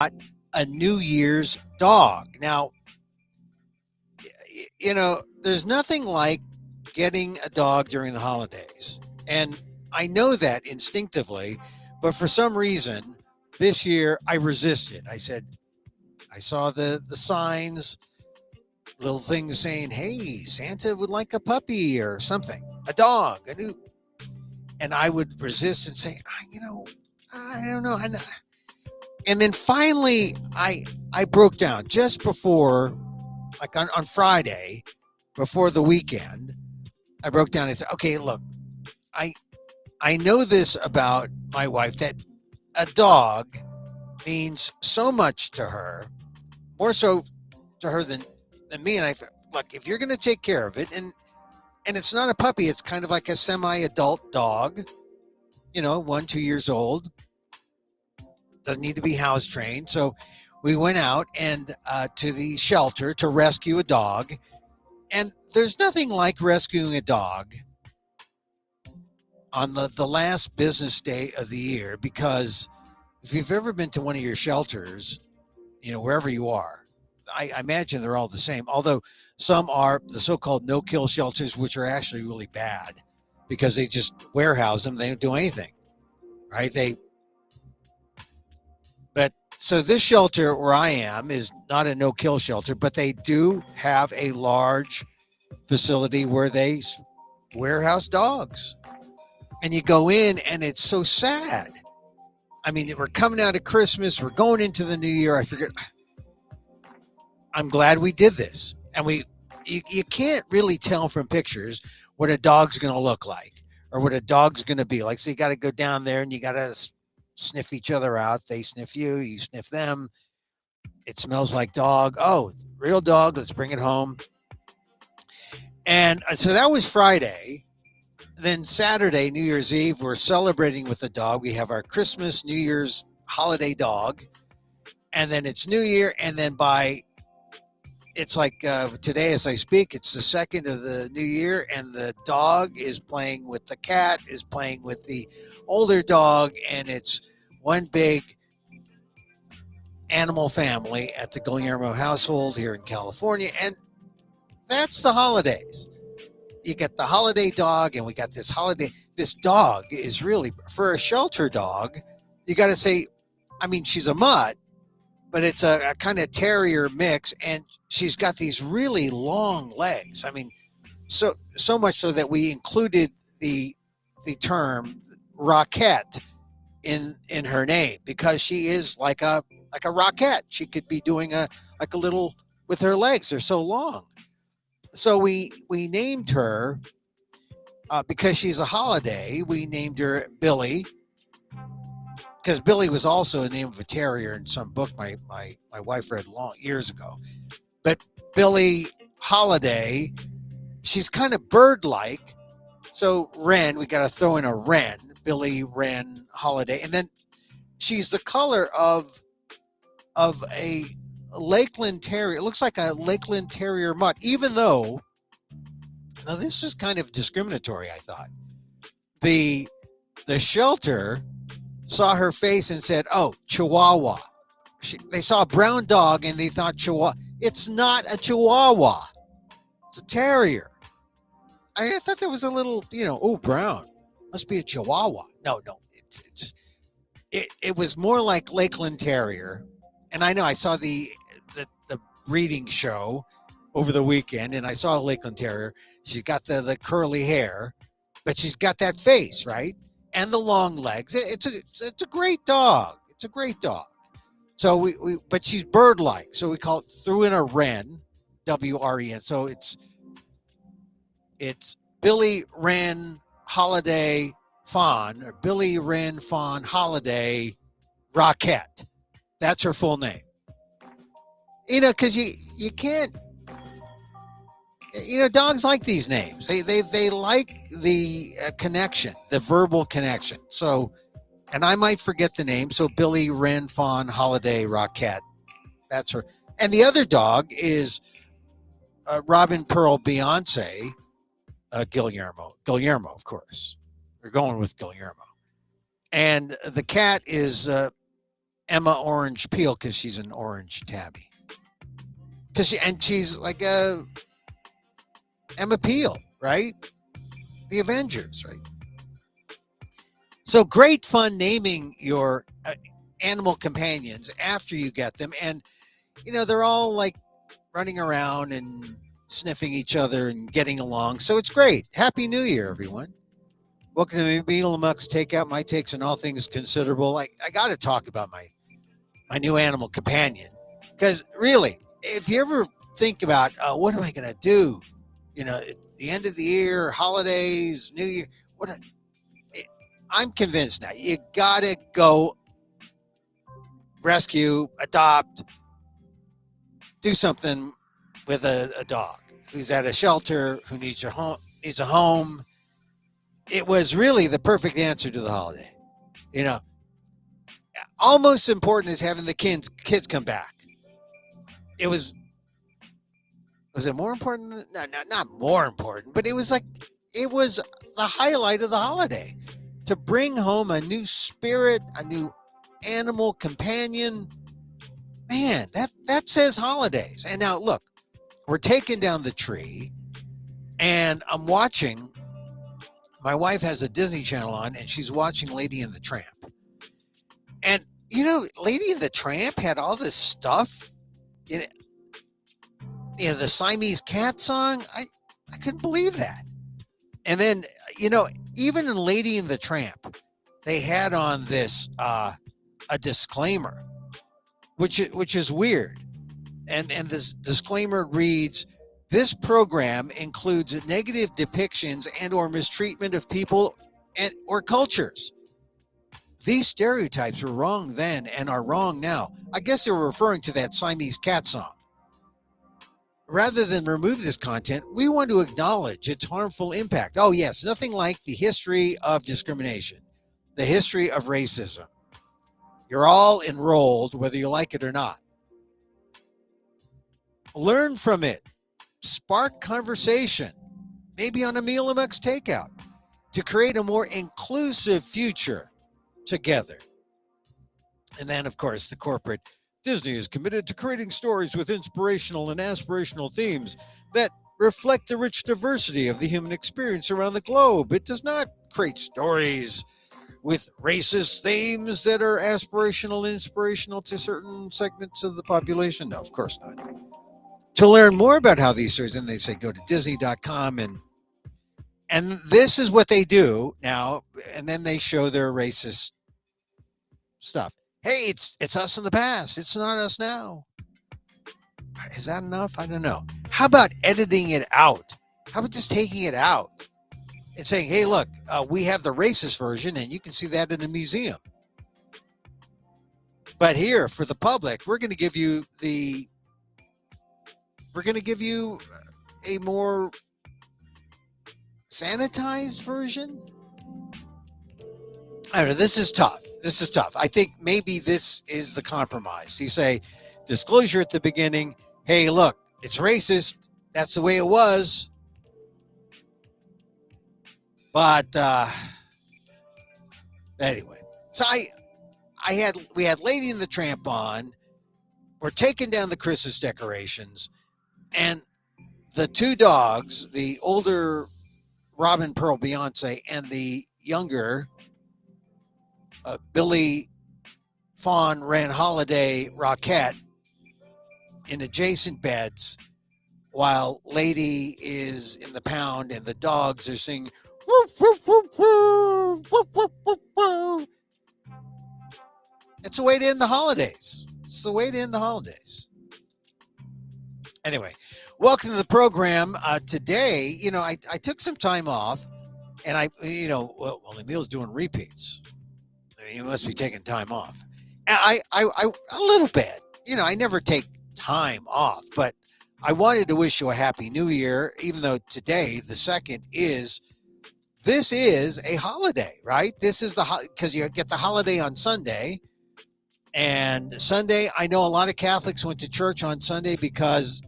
a New Year's dog. Now, there's nothing like getting a dog during the holidays. And I know that instinctively, but for some reason, this year I resisted. I said, I saw the signs, little things saying, "Hey, Santa would like a puppy or something, a dog, a new," and I would resist and say, I don't know. And then finally, I broke down just before, like on Friday, before the weekend. I broke down and said, "Okay, look, I I know this about my wife that a dog means so much to her, more so to her than me." And I thought, look, if you're going to take care of it, and it's not a puppy, it's kind of like a semi-adult dog, 1, 2 years old, doesn't need to be house trained. So we went out and to the shelter to rescue a dog, and there's nothing like rescuing a dog on the last business day of the year, because if you've ever been to one of your shelters, wherever you are, I imagine they're all the same, although some are the so-called no-kill shelters, which are actually really bad because they just warehouse them. They don't do anything, right? But so this shelter where I am is not a no-kill shelter, but they do have a large facility where they warehouse dogs. And you go in and it's so sad. I mean, we're coming out of Christmas, we're going into the new year. I figured, I'm glad we did this. And you can't really tell from pictures what a dog's going to look like or what a dog's going to be like. So you got to go down there and you got to sniff each other out. They sniff you, you sniff them. It smells like dog. Oh, real dog. Let's bring it home. And so that was Friday. Then Saturday, New Year's Eve, we're celebrating with the dog. We have our Christmas, New Year's holiday dog. And then it's New Year. And then it's like today as I speak, it's the 2nd of the new year. And the dog is playing with the cat, is playing with the older dog. And it's one big animal family at the Guillermo household here in California. And that's the holidays. You get the holiday dog, and we got this holiday. This dog is really, for a shelter dog, you got to say, I mean, she's a mutt, but it's a kind of terrier mix, and she's got these really long legs. I mean, so much so that we included the term rocket in her name, because she is like a rocket. She could be doing a little with her legs. They're so long. So we named her because she's a holiday. We named her Billy, because Billy was also a name of a terrier in some book my wife read long years ago. But Billy Holiday, she's kind of bird-like. So Wren, we got to throw in a Wren, Billy Wren Holiday, and then she's the color of a Lakeland Terrier. It looks like a Lakeland Terrier mutt, even though, now this was kind of discriminatory, I thought. The shelter saw her face and said, "Oh, Chihuahua." They saw a brown dog and they thought Chihuahua. It's not a Chihuahua. It's a terrier. I thought that was a little, brown. Must be a Chihuahua. No. It was more like Lakeland Terrier. And I know I saw the breeding show over the weekend, and I saw a Lakeland Terrier. She's got the curly hair, but she's got that face, right? And the long legs. It's a great dog. It's a great dog. So but she's bird-like. So we threw in a Wren, W-R-E-N. So it's Billy Wren Holiday Fawn, or Billy Wren Fawn Holiday Rocket. That's her full name. Because you can't. Dogs like these names. They like the connection, the verbal connection. So, and I might forget the name. So Billy Wren Fawn Holiday Rocket. That's her. And the other dog is Robin Pearl Beyonce Guillermo. Guillermo, of course. We're going with Guillermo. And the cat is Emma Orange Peel because she's an orange tabby. She's like a Emma Peel, right? The Avengers, right? So great fun naming your animal companions after you get them, and they're all like running around and sniffing each other and getting along. So it's great. Happy New Year, everyone. Welcome to Emil and Amok's Takeout. My takes on all things considerable. I got to talk about my new animal companion because really, if you ever think about what am I going to do, at the end of the year, holidays, New Year, I'm convinced now you got to go rescue, adopt, do something with a dog who's at a shelter, who needs a home. It was really the perfect answer to the holiday. Almost important as having the kids come back. Was it more important? No, not more important, but it was the highlight of the holiday to bring home a new spirit, a new animal companion. Man, that says holidays. And now look, we're taking down the tree and I'm watching. My wife has a Disney Channel on and she's watching Lady and the Tramp. And Lady and the Tramp had all this stuff in it. The Siamese cat song. I couldn't believe that. And then, even in Lady and the Tramp, they had on this a disclaimer, which is weird. And this disclaimer reads, "This program includes negative depictions and or mistreatment of people and or cultures. These stereotypes were wrong then and are wrong now." I guess they were referring to that Siamese cat song. "Rather than remove this content, we want to acknowledge its harmful impact." Oh, yes, nothing like the history of discrimination, the history of racism. You're all enrolled, whether you like it or not. Learn from it. Spark conversation, maybe on Emil and Amok's Takeout, to create a more inclusive future together. And then, of course, the corporate Disney is committed to creating stories with inspirational and aspirational themes that reflect the rich diversity of the human experience around the globe. It does not create stories with racist themes that are aspirational and inspirational to certain segments of the population. No, of course not. To learn more about how these stories, and they say go to Disney.com and this is what they do now, and then they show their racist stuff. Hey, it's us in the past. It's not us now. Is that enough? I don't know. How about editing it out? How about just taking it out and saying, hey, look, we have the racist version and you can see that in a museum. But here for the public, we're going to give you a more sanitized version. I don't know. This is tough. I think maybe this is the compromise. You say disclosure at the beginning. Hey, look, it's racist. That's the way it was. But anyway, so we had Lady and the Tramp on. We're taking down the Christmas decorations, and the two dogs, the older Robin Pearl Beyonce and the younger Billy Fawn Ran Holiday Rockette, in adjacent beds, while Lady is in the pound and the dogs are singing woof, woof, woof, woof, woof, woof, woof, woof. It's the way to end the holidays. Anyway, welcome to the program. Today, I took some time off, and Emil's doing repeats. I mean, he must be taking time off. And I a little bit. I never take time off, but I wanted to wish you a happy new year, even though today, the 2nd, this is a holiday, right? This is because you get the holiday on Sunday. And Sunday, I know a lot of Catholics went to church on Sunday because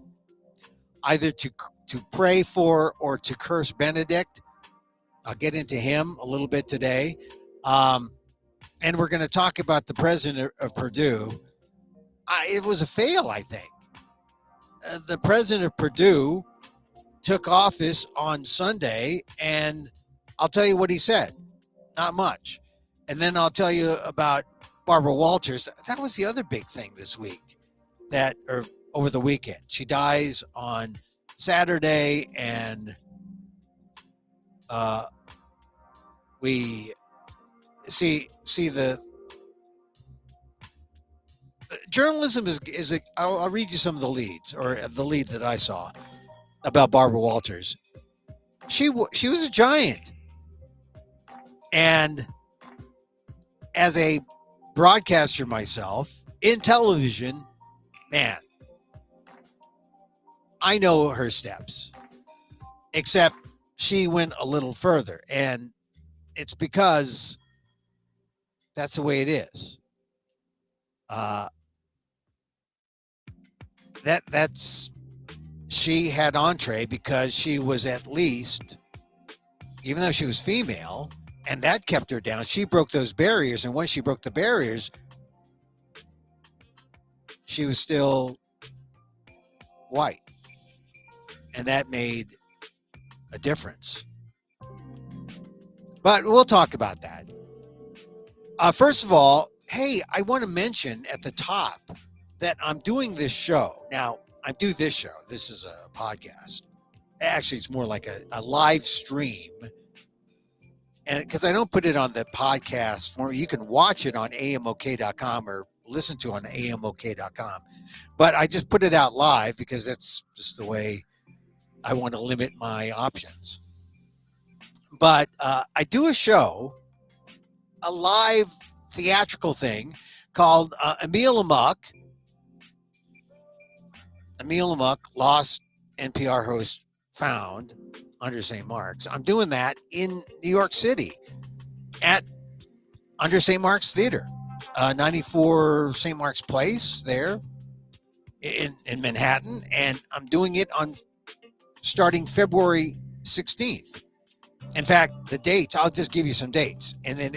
either to pray for or to curse Benedict. I'll get into him a little bit today. and we're going to talk about the president of Purdue. It was a fail, I think. The president of Purdue took office on Sunday, and I'll tell you what he said. Not much. And then I'll tell you about Barbara Walters. That was the other big thing this week, or over the weekend. She dies on Saturday, and we see the journalism is I'll read you some of the leads, or the lead that I saw about Barbara Walters. She was a giant, and as a broadcaster myself in television, man, I know her steps, except she went a little further, and it's because that's the way it is. That's she had entree because she was, at least, even though she was female, and that kept her down. She broke those barriers, and once she broke the barriers, she was still white, and that made a difference. But we'll talk about that. First of all, hey, I want to mention at the top that I'm doing this show. Now, I do this show. This is a podcast. Actually, it's more like a live stream. And because I don't put it on the podcast form, you can watch it on amok.com or listen to it on amok.com. But I just put it out live because that's just the way I want to limit my options. But I do a show, a live theatrical thing called Emil Amok. Emil Amok, lost NPR host found under St. Mark's. I'm doing that in New York City at under St. Mark's Theater, 94 St. Mark's Place there in Manhattan. And I'm doing it on starting February 16th. In fact, the dates, I'll just give you some dates. And then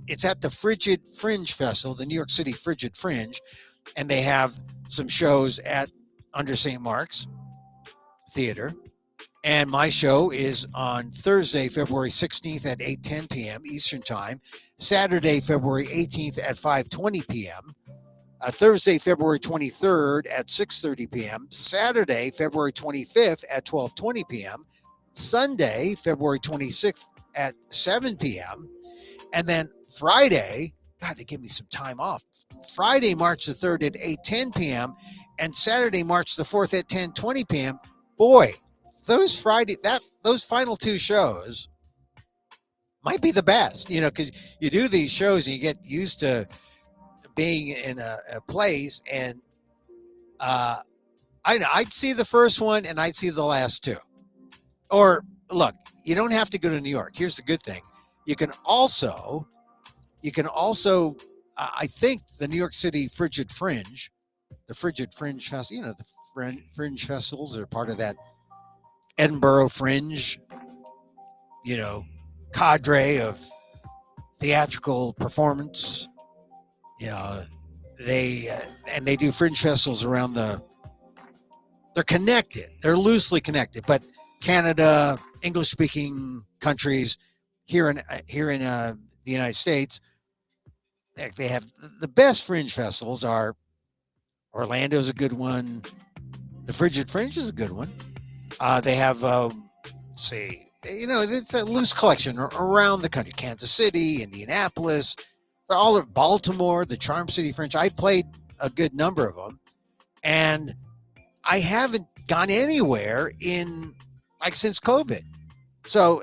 it's at the Frigid Fringe Festival, the New York City Frigid Fringe. And they have some shows at under St. Mark's Theater. And my show is on Thursday, February 16th at 8:10 p.m. Eastern Time, Saturday, February 18th at 5:20 p.m., Thursday, February 23rd at 6:30 p.m., Saturday, February 25th at 12:20 p.m., Sunday, February 26th at 7 p.m., and then Friday, God, they give me some time off, Friday, March the 3rd at 8:10 p.m., and Saturday, March the 4th at 10:20 p.m. Boy, those final two shows might be the best, because you do these shows and you get used to being in a place, and I'd see the first one and I'd see the last two. Or look, you don't have to go to New York. Here's the good thing: you can also, I think the New York City Frigid Fringe, the Frigid Fringe Festival, the Fringe festivals are part of that Edinburgh Fringe, cadre of theatrical performance. They do fringe festivals around they're connected. They're loosely connected, but Canada, English-speaking countries here in the United States, they have the best fringe festivals. Are Orlando's a good one. The Frigid Fringe is a good one. They have, it's a loose collection around the country. Kansas City, Indianapolis, they're all of Baltimore, the Charm City Fringe. I played a good number of them, and I haven't gone anywhere since COVID. So,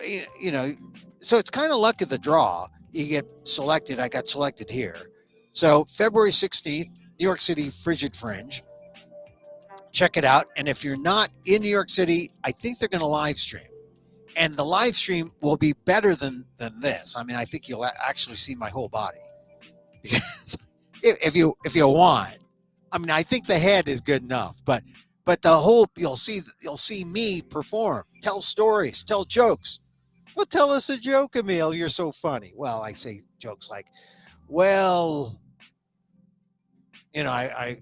so it's kind of luck of the draw. You get selected. I got selected here. So February 16th, New York City Frigid Fringe. Check it out. And if you're not in New York City, I think they're going to live stream. And the live stream will be better than this. I mean, I think you'll actually see my whole body. Because if you want, I mean, I think the head is good enough, but the whole, you'll see me perform, tell stories, tell jokes. Well, tell us a joke, Emil. You're so funny. Well, I say jokes like, well, you know, I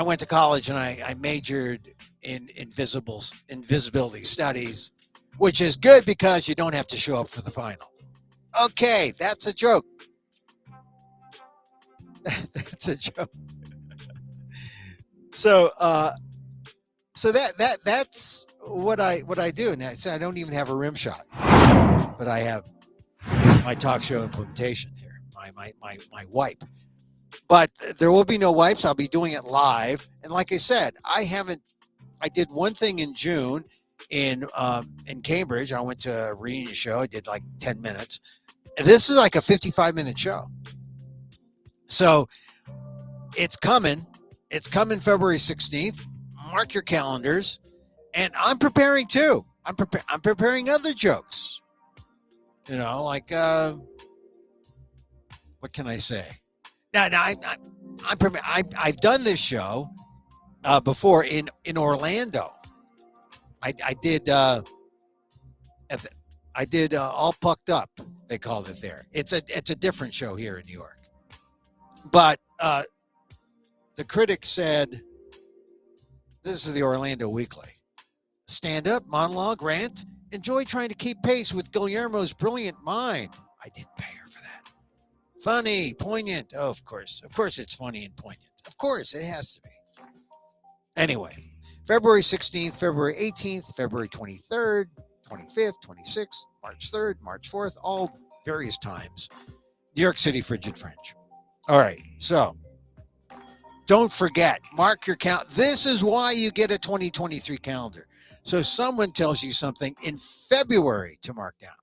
went to college and I majored in invisibility studies, which is good because you don't have to show up for the final. Okay, that's a joke. That's a joke. So so that's what I do. Now, so I don't even have a rim shot, but I have my talk show implementation here, my wipe. But there will be no wipes. I'll be doing it live. And like I said, I did one thing in June in Cambridge. I went to a reunion show. I did like 10 minutes. And this is like a 55-minute show. So it's coming. It's coming February 16th. Mark your calendars. And I'm preparing too. I'm preparing other jokes. You know, like what can I say? Now I've done this show before in Orlando. I did All Pucked Up. They called it there. It's a different show here in New York. But the critics said, this is the Orlando Weekly. Stand up, monologue, rant. Enjoy trying to keep pace with Guillermo's brilliant mind. I didn't pay her for that. Funny, poignant. Oh, of course. Of course it's funny and poignant. Of course, it has to be. Anyway, February 16th, February 18th, February 23rd, 25th, 26th, March 3rd, March 4th, all various times. New York City Frigid Fringe. All right, so don't forget, mark your count. This is why you get a 2023 calendar. So someone tells you something in February to mark down,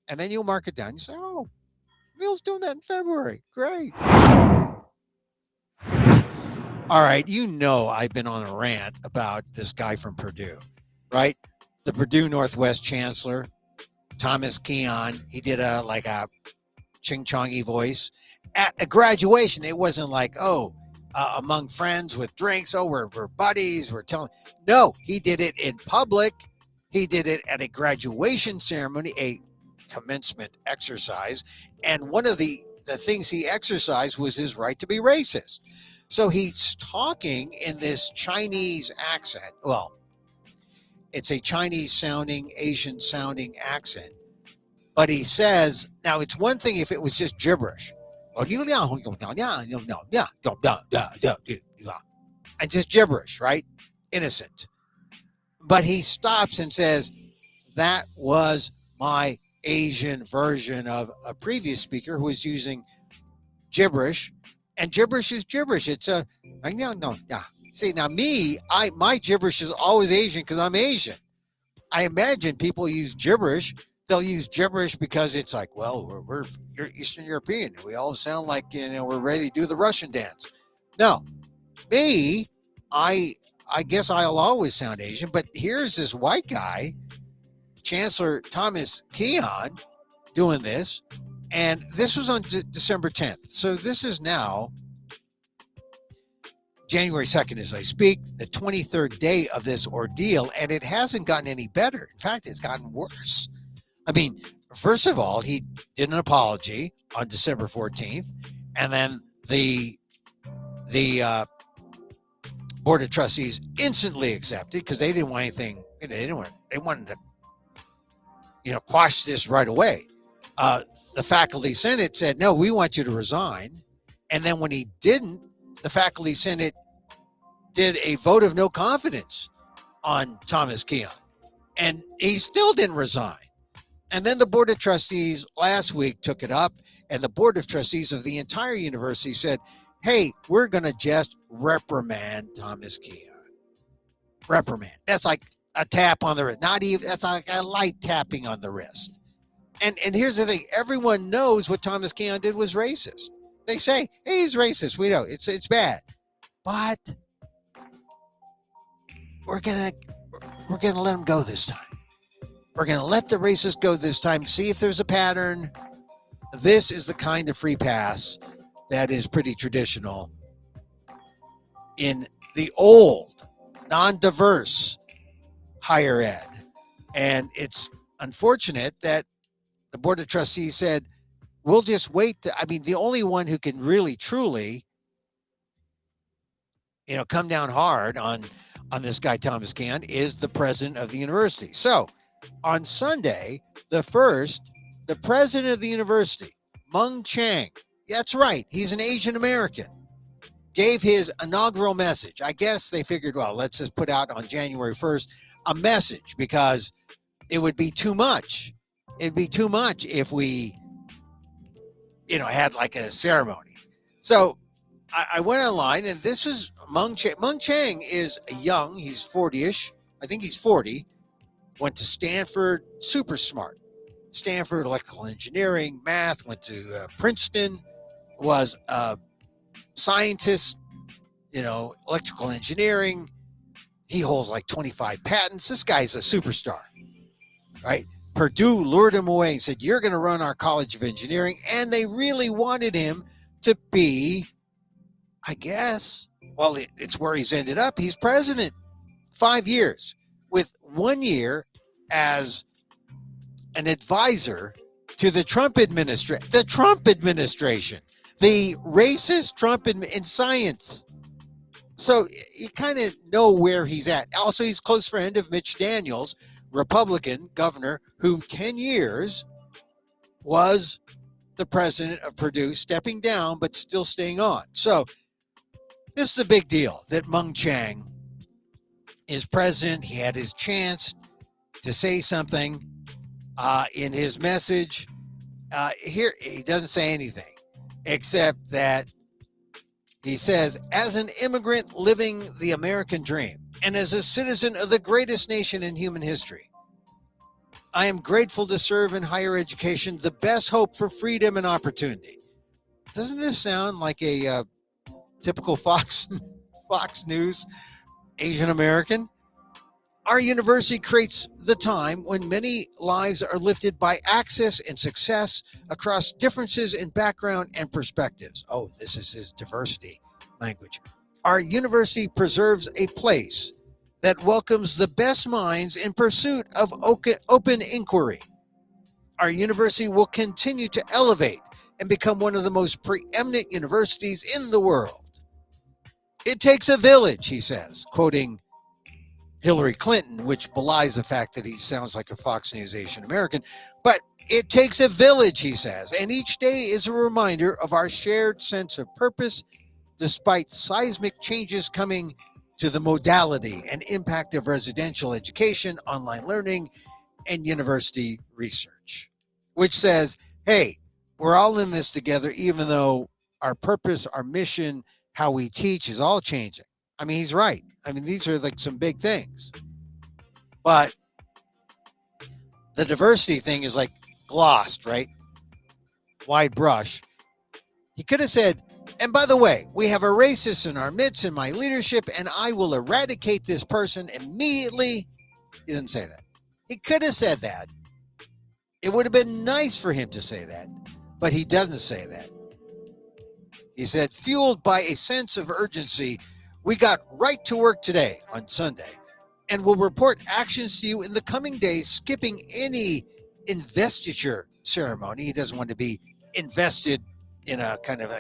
and then you'll mark it down. You say, oh, Emil's doing that in February. Great. All right, you know I've been on a rant about this guy from Purdue, right? The Purdue Northwest Chancellor, Thomas Keon. He did a ching-chongy voice. At a graduation, it wasn't like, among friends with drinks. Oh, we're buddies. We're telling. No, he did it in public. He did it at a graduation ceremony, a commencement exercise. And one of the things he exercised was his right to be racist. So he's talking in this Chinese accent. Well, it's a Chinese sounding, Asian sounding accent. But he says, now it's one thing if it was just gibberish. And just gibberish, right? Innocent. But he stops and says, that was my Asian version of a previous speaker who was using gibberish. And gibberish is gibberish. It's a, see, now my gibberish is always Asian because I'm Asian. I imagine people use gibberish. They'll use gibberish because it's like, well, we're Eastern European. We all sound like, we're ready to do the Russian dance. No, me, I guess I'll always sound Asian, but here's this white guy, Chancellor Thomas Keon, doing this. And this was on December 10th. So this is now January 2nd as I speak, the 23rd day of this ordeal, and it hasn't gotten any better. In fact, it's gotten worse. I mean, first of all, he did an apology on December 14th, and then the Board of Trustees instantly accepted because they didn't want anything. They wanted to, quash this right away. The faculty senate said, no, we want you to resign. And then when he didn't, the faculty senate did a vote of no confidence on Thomas Keon. And he still didn't resign. And then the Board of Trustees last week took it up, and the Board of Trustees of the entire university said, hey, we're going to just reprimand Thomas Keon. Reprimand. That's like a tap on the wrist. That's like a light tapping on the wrist. And here's the thing. Everyone knows what Thomas Keon did was racist. They say, hey, he's racist. We know it's bad. But we're going to let him go this time. We're going to let the racist go this time, see if there's a pattern. This is the kind of free pass that is pretty traditional in the old, non-diverse higher ed. And it's unfortunate that the Board of Trustees said, we'll just wait. The only one who can really, truly, come down hard on this guy, Thomas Can, is the president of the university. So on Sunday, the president of the university, Mung Chang, that's right, he's an Asian American, gave his inaugural message. I guess they figured, well, let's just put out on January 1st a message, because it would be too much. It'd be too much if we, had like a ceremony. So I went online, and this was Mung Chang. Mung Chang is young. He's 40-ish. I think he's 40. Went to Stanford, super smart. Stanford electrical engineering, math, went to Princeton, was a scientist, electrical engineering. He holds like 25 patents. This guy's a superstar, right? Purdue lured him away and said, you're going to run our College of Engineering. And they really wanted him to be, I guess, well, it's where he's ended up. He's president 5 years, with 1 year as an advisor to the Trump administration. The Trump administration, the racist Trump in science. So you kind of know where he's at. Also, he's a close friend of Mitch Daniels, Republican governor, who 10 years was the president of Purdue, stepping down but still staying on. So this is a big deal that Mung Chang is president. He had his chance to say something in his message. Here, he doesn't say anything except that he says, as an immigrant living the American dream and as a citizen of the greatest nation in human history, I am grateful to serve in higher education, the best hope for freedom and opportunity. Doesn't this sound like a typical Fox News Asian American? Our university creates the time when many lives are lifted by access and success across differences in background and perspectives. Oh, this is his diversity language. Our university preserves a place that welcomes the best minds in pursuit of open inquiry. Our university will continue to elevate and become one of the most preeminent universities in the world. It takes a village, he says, quoting Hillary Clinton, which belies the fact that he sounds like a Fox News Asian American. But it takes a village, he says, and each day is a reminder of our shared sense of purpose, despite seismic changes coming to the modality and impact of residential education, online learning, and university research, which says, hey, we're all in this together, even though our purpose, our mission, how we teach is all changing. He's right. These are like some big things. But the diversity thing is like glossed, right? Wide brush. He could have said, and by the way, we have a racist in our midst in my leadership, and I will eradicate this person immediately. He didn't say that. He could have said that. It would have been nice for him to say that, but he doesn't say that. He said, fueled by a sense of urgency, we got right to work today on Sunday and will report actions to you in the coming days, skipping any investiture ceremony. He doesn't want to be invested in a kind of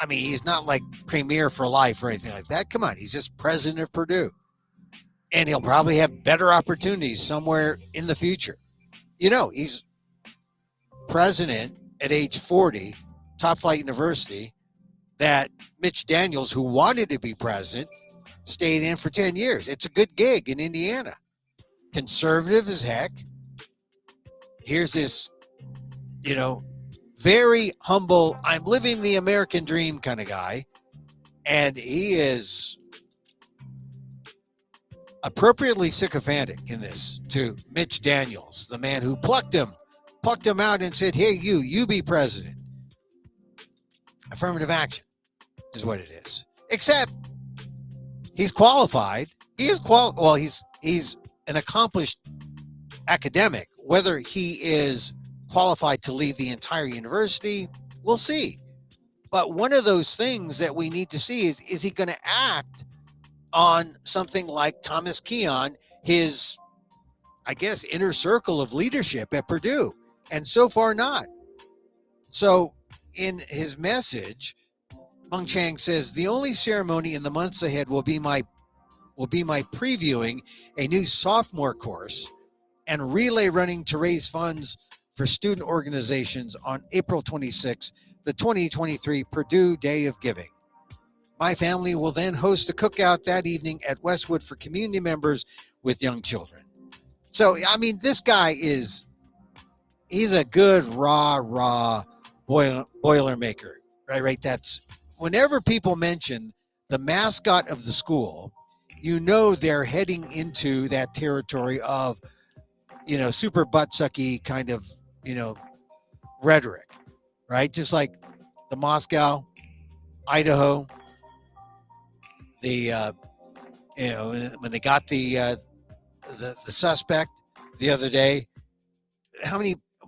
he's not like premier for life or anything like that. Come on, he's just president of Purdue. And he'll probably have better opportunities somewhere in the future. He's president at age 40, top flight university, that Mitch Daniels, who wanted to be president, stayed in for 10 years. It's a good gig in Indiana. Conservative as heck. Here's this, very humble, I'm living the American dream kind of guy. And he is appropriately sycophantic in this to Mitch Daniels, the man who plucked him out and said, hey, you be president. Affirmative action is what it is. Except he's qualified. He's an accomplished academic. Whether he is qualified to lead the entire university, we'll see. But one of those things that we need to see is he going to act on something like Thomas Keon, his, I guess, inner circle of leadership at Purdue? And so far not. So in his message, Mung Chang says the only ceremony in the months ahead will be my previewing a new sophomore course and relay running to raise funds for student organizations on April 26, the 2023 Purdue Day of Giving. My family will then host a cookout that evening at Westwood for community members with young children. So, I mean, this guy he's a good raw Boilermaker, right? That's whenever people mention the mascot of the school, you know they're heading into that territory of, super butt-sucky kind of, rhetoric, right? Just like the Moscow, Idaho, the when they got the suspect the other day.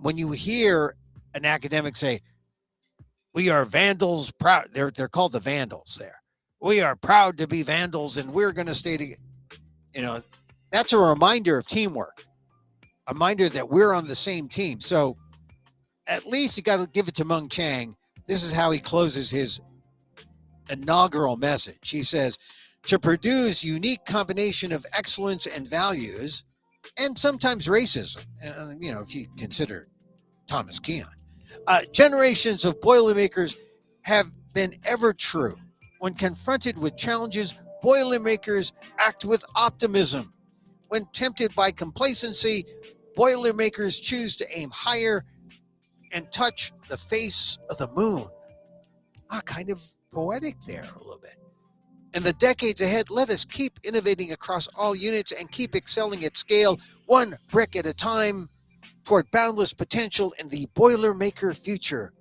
When you hear an academic say, "We are Vandals proud," they're called the Vandals there. We are proud to be Vandals, and we're going to stay together. That's a reminder of teamwork, a reminder that we're on the same team. So at least you got to give it to Mung Chang. This is how he closes his inaugural message. He says, to Purdue's unique combination of excellence and values, and sometimes racism, if you consider Thomas Keon, generations of Boilermakers have been ever true. When confronted with challenges, Boilermakers act with optimism. When tempted by complacency, Boilermakers choose to aim higher and touch the face of the moon. Kind of poetic there a little bit. In the decades ahead, let us keep innovating across all units and keep excelling at scale, one brick at a time, toward boundless potential in the Boilermaker future.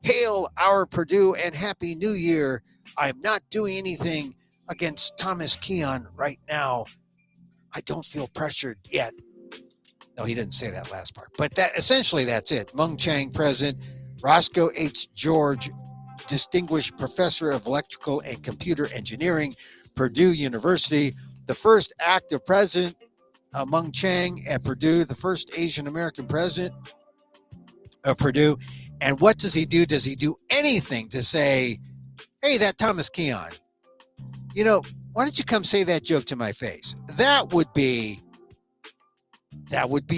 Hail our Purdue and Happy New Year. I'm not doing anything against Thomas Keon right now. I don't feel pressured yet. No, he didn't say that last part. But essentially that's it. Mung Chang, President. Roscoe H. George, Distinguished Professor of Electrical and Computer Engineering, Purdue University. The first active president, Mung Chang at Purdue, the first Asian American president of Purdue. And what does he do? Does he do anything to say, hey, that Thomas Keon, why don't you come say that joke to my face? That would be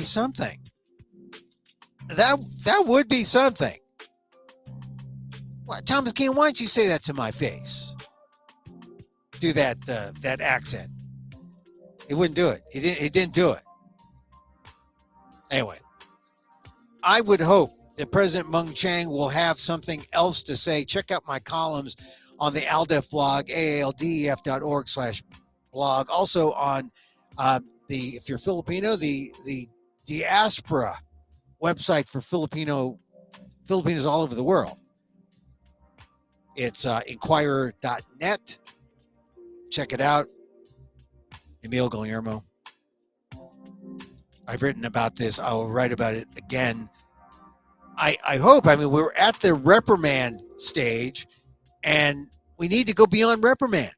something. That would be something. Well, Thomas Keon, why don't you say that to my face? Do that accent. He wouldn't do it. He didn't do it. Anyway, I would hope that President Mung Chang will have something else to say. Check out my columns on the ALDEF blog, aaldef.org/blog. Also on if you're Filipino, the diaspora website for Filipinos all over the world. It's inquirer.net. Check it out. Emil Guillermo. I've written about this. I'll write about it again. I hope. We're at the reprimand stage, and we need to go beyond reprimand.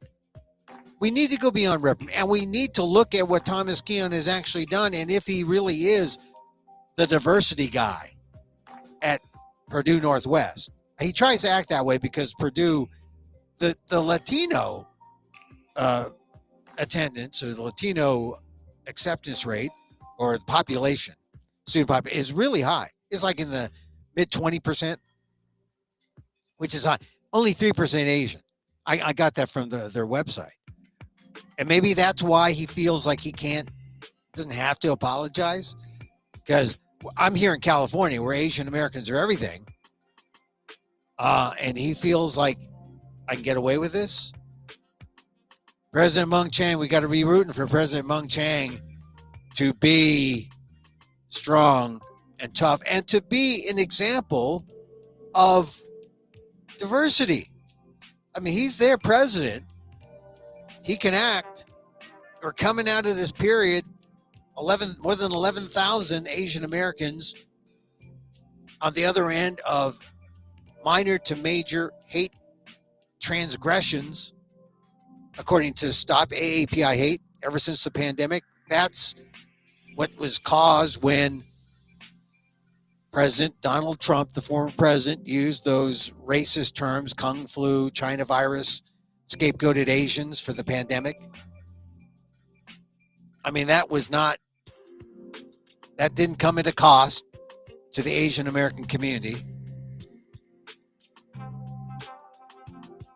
We need to go beyond reprimand, and we need to look at what Thomas Keon has actually done, and if he really is the diversity guy at Purdue Northwest. He tries to act that way because Purdue, the Latino attendance or the Latino acceptance rate or the population, student population, is really high. It's like in the mid 20%, which is high. Only 3% Asian. I got that from their website. And maybe that's why he feels like he doesn't have to apologize. Because I'm here in California where Asian Americans are everything. And he feels like I can get away with this. President Mung Chang, we got to be rooting for President Mung Chang to be strong and tough and to be an example of diversity. He's their president. He can act. We're coming out of this period, more than 11,000 Asian Americans on the other end of minor to major hate transgressions, according to Stop AAPI Hate, ever since the pandemic. That's what was caused when President Donald Trump, the former president, used those racist terms, Kung flu, China virus, scapegoated Asians for the pandemic. I mean, that didn't come at a cost to the Asian American community.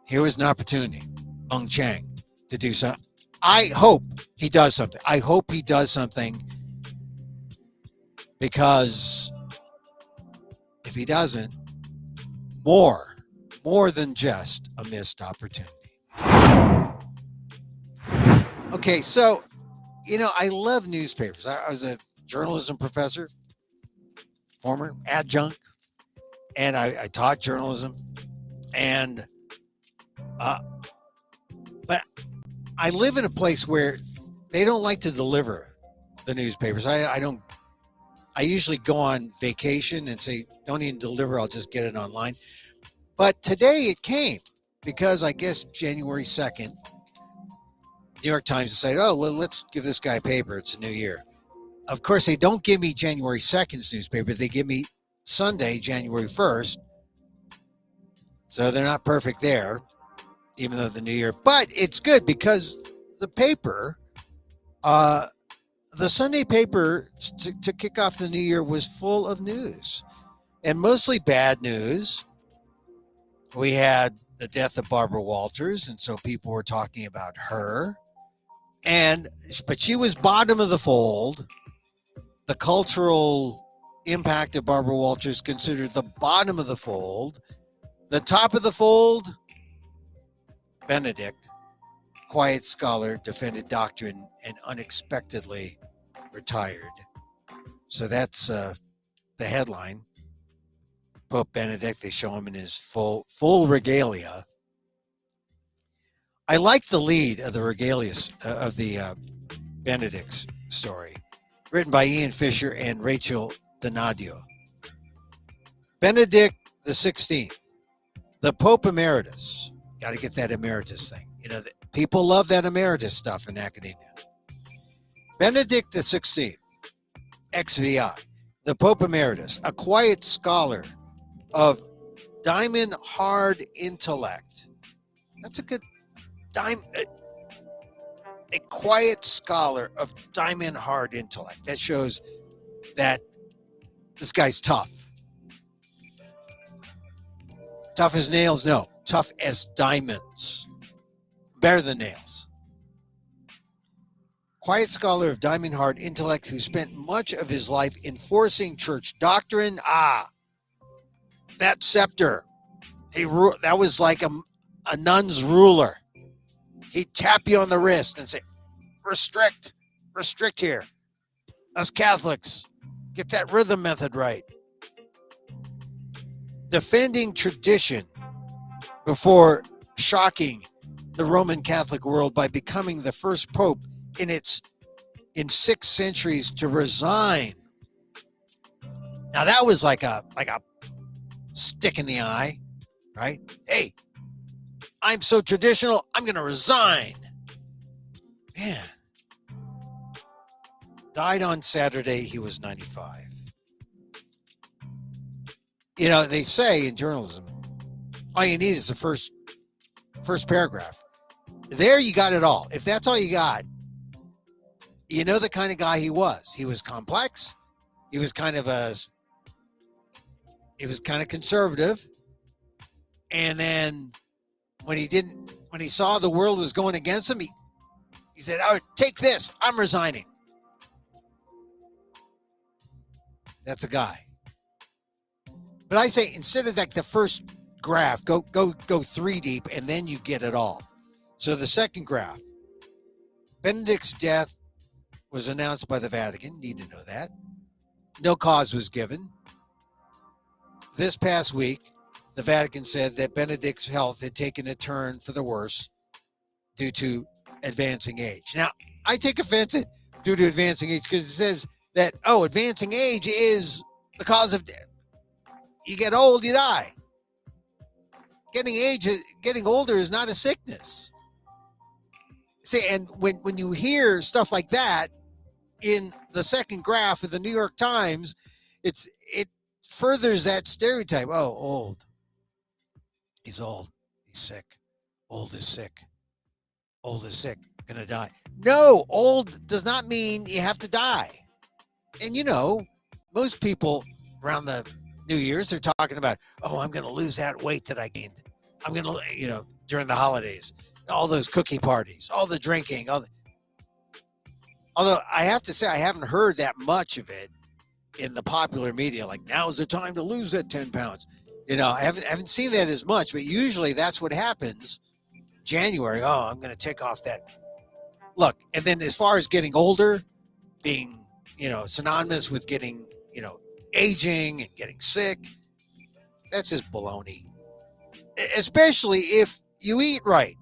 Here was an opportunity, Meng Chang, to do something. I hope he does something. I hope he does something, because if he doesn't, more than just a missed opportunity. Okay, so, I love newspapers. I was a journalism professor, former adjunct, and I taught journalism. And, but I live in a place where they don't like to deliver the newspapers. I usually go on vacation and say, don't even deliver, I'll just get it online. But today it came because I guess January 2nd, New York Times decided, let's give this guy a paper. It's a new year. Of course, they don't give me January 2nd's newspaper. They give me Sunday, January 1st. So they're not perfect there, even though the new year. But it's good because the paper, the Sunday paper to kick off the new year was full of news, and mostly bad news. We had the death of Barbara Walters, and so people were talking about her. But she was bottom of the fold. The cultural impact of Barbara Walters considered the bottom of the fold. The top of the fold, Benedict, quiet scholar, defended doctrine, and unexpectedly retired. So that's the headline. Pope Benedict, they show him in his full regalia. I like the lead of the regalia of the Benedict's story, written by Ian Fisher and Rachel Donadio. Benedict the 16th, the Pope Emeritus. Got to get that emeritus thing. People love that emeritus stuff in academia. Benedict the 16th, XVI, the Pope Emeritus, a quiet scholar of diamond hard intellect. That's a good a quiet scholar of diamond hard intellect. That shows that this guy's tough. Tough as nails? No. Tough as diamonds. Better than nails. Quiet scholar of diamond hard intellect who spent much of his life enforcing church doctrine. That scepter. That was like a nun's ruler. He'd tap you on the wrist and say, restrict here. Us Catholics, get that rhythm method right. Defending tradition before shocking the Roman Catholic world by becoming the first pope in 6 centuries to resign. Now that was like a stick in the eye, right? Hey, I'm so traditional, I'm going to resign. Man. Died on Saturday, he was 95. They say in journalism, all you need is the first paragraph. There you got it all. If that's all you got, you know the kind of guy he was. He was complex. He was kind of conservative. And then when he saw the world was going against him, he said, "Oh, take this. I'm resigning." That's a guy. But I say, instead of like the first graph, go 3 deep, and then you get it all. So the second graph, Benedict's death was announced by the Vatican. Need to know that. No cause was given. This past week, the Vatican said that Benedict's health had taken a turn for the worse due to advancing age. Now, I take offense at due to advancing age because it says that, advancing age is the cause of death. You get old, you die. Getting older is not a sickness. See, and when you hear stuff like that in the second graph of the New York Times, it furthers that stereotype. Oh, old. He's old. He's sick. Old is sick. Old is sick. Gonna die. No, old does not mean you have to die. And most people around the New Year's, they're talking about, oh, I'm going to lose that weight that I gained. I'm going to, during the holidays, all those cookie parties, all the drinking, although I have to say, I haven't heard that much of it in the popular media. Like, now's the time to lose that 10 pounds. I haven't seen that as much, but usually that's what happens. January, oh, I'm going to take off that. Look, and then as far as getting older, being, synonymous with getting, aging and getting sick, that's just baloney. Especially if you eat right.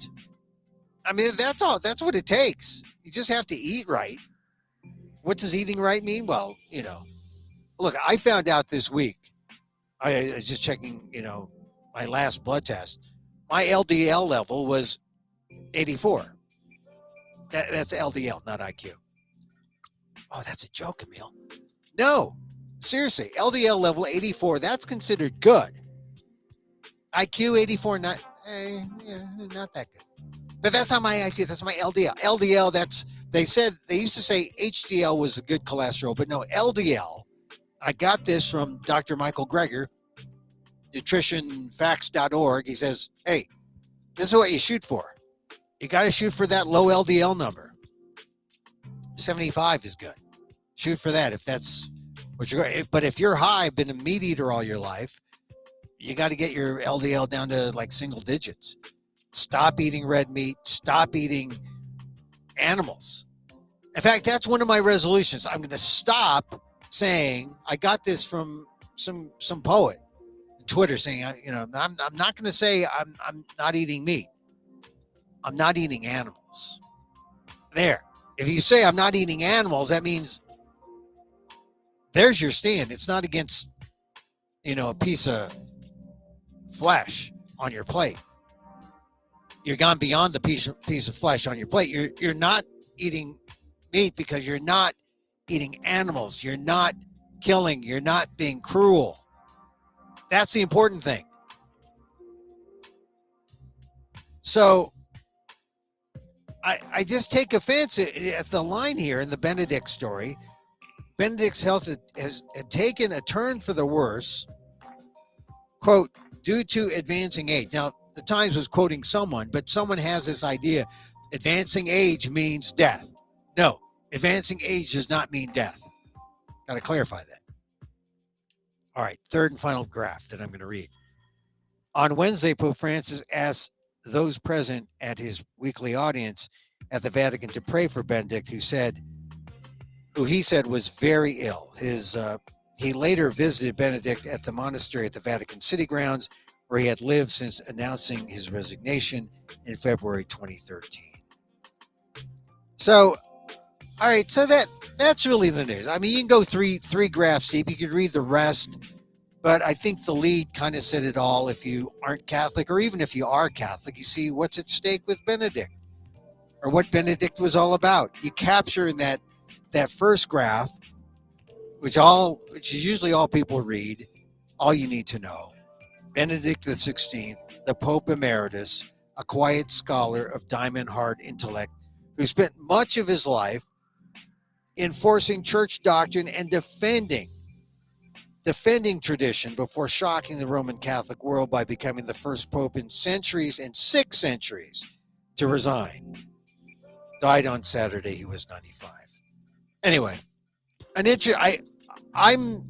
I mean, that's all. That's what it takes. You just have to eat right. What does eating right mean? Well, look, I found out this week, I was just checking, my last blood test. My LDL level was 84. That's LDL, not IQ. Oh, that's a joke, Emil. No, seriously, LDL level 84, that's considered good. IQ 84, not that good. But that's not my IQ, that's my LDL. LDL, they used to say HDL was a good cholesterol, but no, LDL. I got this from Dr. Michael Greger, nutritionfacts.org. He says, hey, this is what you shoot for. You got to shoot for that low LDL number. 75 is good. Shoot for that if that's what you're going. But if you're high, been a meat eater all your life, you got to get your LDL down to like single digits. Stop eating red meat. Stop eating animals. In fact, that's one of my resolutions. I'm going to stop saying, I got this from some poet on Twitter saying, I'm not going to say I'm not eating meat. I'm not eating animals. There. If you say I'm not eating animals, that means there's your stand. It's not against, a piece of flesh on your plate. You're gone beyond the piece of flesh on your plate. You're not eating meat because you're not eating animals. You're not killing. You're not being cruel. That's the important thing. So I just take offense at the line here in the Benedict story. Benedict's health has taken a turn for the worse, quote, due to advancing age. Now, the Times was quoting someone, but someone has this idea, advancing age means death. No, advancing age does not mean death. Got to clarify that. All right, third and final graph that I'm going to read. On Wednesday, Pope Francis asked those present at his weekly audience at the Vatican to pray for Benedict, who he said was very ill. He later visited Benedict at the monastery at the Vatican City grounds, where he had lived since announcing his resignation in February 2013. So, all right, so that's really the news. I mean, you can go three graphs deep. You could read the rest, but I think the lead kind of said it all. If you aren't Catholic, or even if you are Catholic, you see what's at stake with Benedict, or what Benedict was all about. You capture in that first graph, which is usually all people read, all you need to know. Benedict XVI, the Pope Emeritus, a quiet scholar of diamond-hard intellect, who spent much of his life enforcing church doctrine and defending tradition before shocking the Roman Catholic world by becoming the first pope in 6 centuries to resign. Died on Saturday. He was 95. Anyway, I'm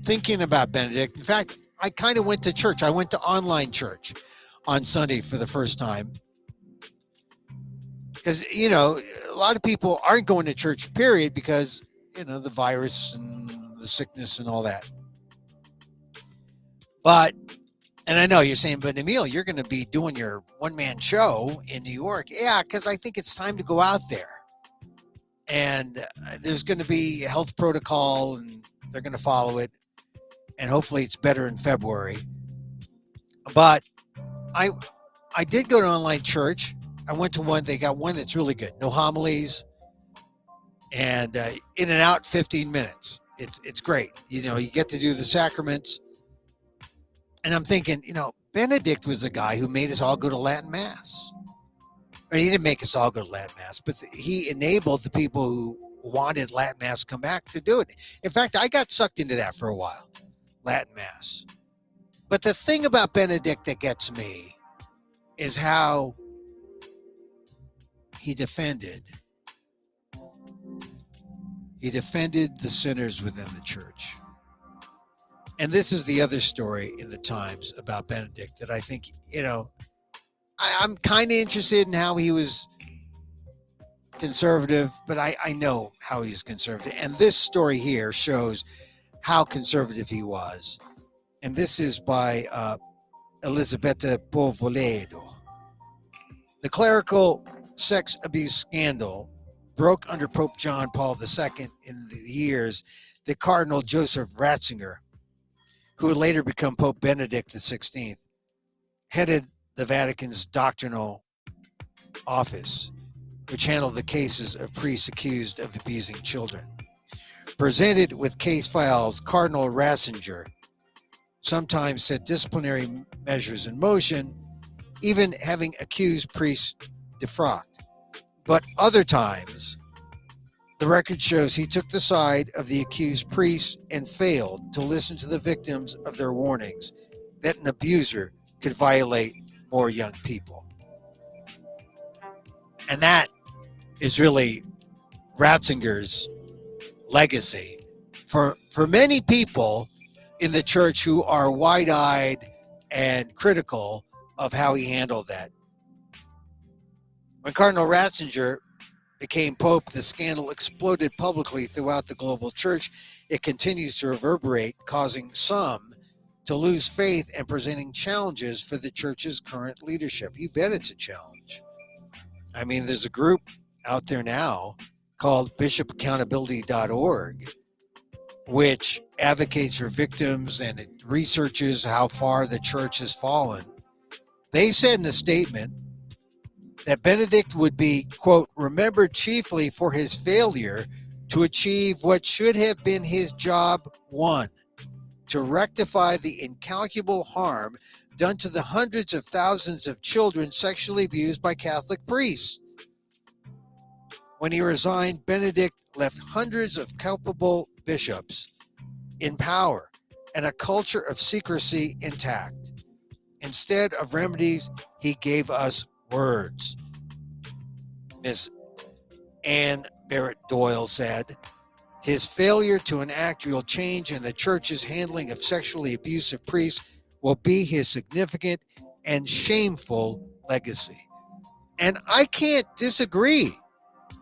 thinking about Benedict. In fact, I kind of went to church. I went to online church on Sunday for the first time. Because, a lot of people aren't going to church, period, because, the virus and the sickness and all that. But, and I know you're saying, but Emil, you're going to be doing your one-man show in New York. Yeah, because I think it's time to go out there. And there's going to be a health protocol, and they're going to follow it. And hopefully it's better in February. But I did go to online church. I went to one. They got one that's really good. No homilies. and in and out 15 minutes. It's great. You get to do the sacraments. And I'm thinking, Benedict was the guy who made us all go to Latin Mass. He didn't make us all go to Latin Mass, but he enabled the people who wanted Latin Mass to come back to do it. In fact, I got sucked into that for a while, Latin Mass. But the thing about Benedict that gets me is how he defended the sinners within the church. And this is the other story in the Times about Benedict that I think, I'm kind of interested in how he was conservative, but I know how he was conservative. And this story here shows how conservative he was. And this is by Elisabetta Povoledo. The clerical sex abuse scandal broke under Pope John Paul II in the years that Cardinal Joseph Ratzinger, who would later become Pope Benedict XVI, headed the Vatican's doctrinal office, which handled the cases of priests accused of abusing children. Presented with case files, Cardinal Ratzinger sometimes set disciplinary measures in motion, even having accused priests defrocked. But other times, the record shows he took the side of the accused priests and failed to listen to the victims of their warnings that an abuser could violate more young people. And that is really Ratzinger's legacy for many people in the church who are wide-eyed and critical of how he handled that. When Cardinal Ratzinger became Pope, the scandal exploded publicly throughout the global church. It continues to reverberate, causing some to lose faith and presenting challenges for the church's current leadership. You bet it's a challenge. I mean, there's a group out there now called bishopaccountability.org, which advocates for victims and it researches how far the church has fallen. They said in a statement that Benedict would be, quote, remembered chiefly for his failure to achieve what should have been his job one, to rectify the incalculable harm done to the hundreds of thousands of children sexually abused by Catholic priests. When he resigned, Benedict left hundreds of culpable bishops in power and a culture of secrecy intact. Instead of remedies, he gave us words. Miss Anne Barrett Doyle said, his failure to enact real change in the church's handling of sexually abusive priests will be his significant and shameful legacy. And I can't disagree,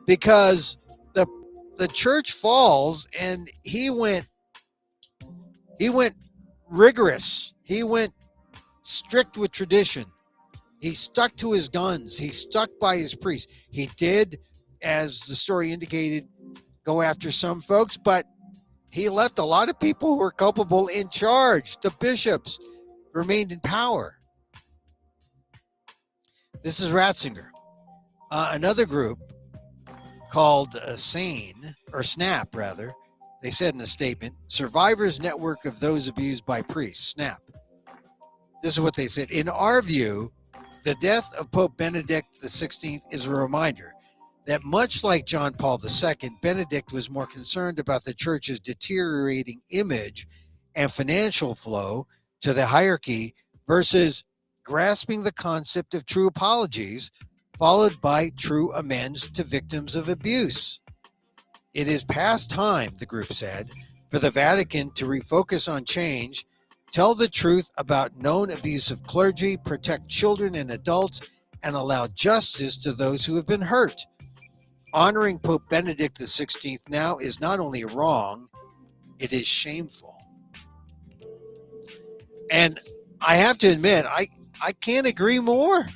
because the church falls and he went rigorous. He went strict with tradition. He stuck to his guns. He stuck by his priests. He did, as the story indicated, go after some folks, but he left a lot of people who were culpable in charge. The bishops remained in power. This is Ratzinger. Another group called SNAP, they said in a statement, Survivors Network of Those Abused by Priests, SNAP. This is what they said. In our view, the death of Pope Benedict XVI is a reminder that much like John Paul II, Benedict was more concerned about the church's deteriorating image and financial flow to the hierarchy versus grasping the concept of true apologies, followed by true amends to victims of abuse. It is past time, the group said, for the Vatican to refocus on change, tell the truth about known abusive clergy, protect children and adults, and allow justice to those who have been hurt. Honoring Pope Benedict XVI now is not only wrong, it is shameful. And I have to admit, I can't agree more.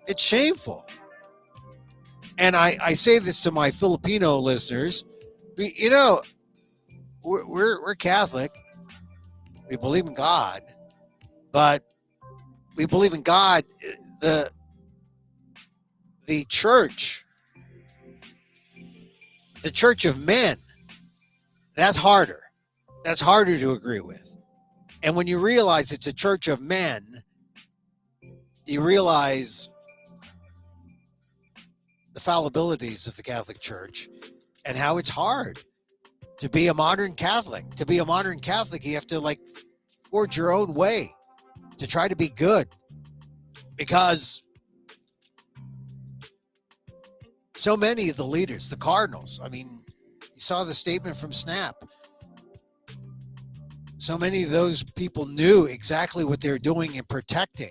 It's shameful. And I say this to my Filipino listeners. We're Catholic. We believe in God, but we believe in God. The church The church of men, that's harder. That's harder to agree with. And when you realize it's a church of men, you realize the fallibilities of the Catholic Church and how it's hard to be a modern Catholic. To be a modern Catholic, you have to like forge your own way to try to be good, because so many of the leaders, the cardinals, I mean, you saw the statement from Snap. So many of those people knew exactly what they were doing in protecting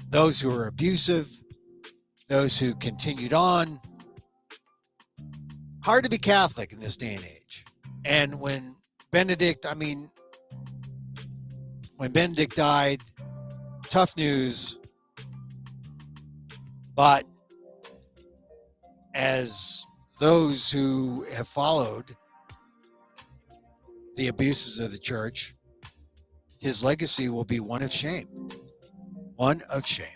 those who were abusive, those who continued on. Hard to be Catholic in this day and age. And when Benedict died, tough news. But as those who have followed the abuses of the church, his legacy will be one of shame. One of shame.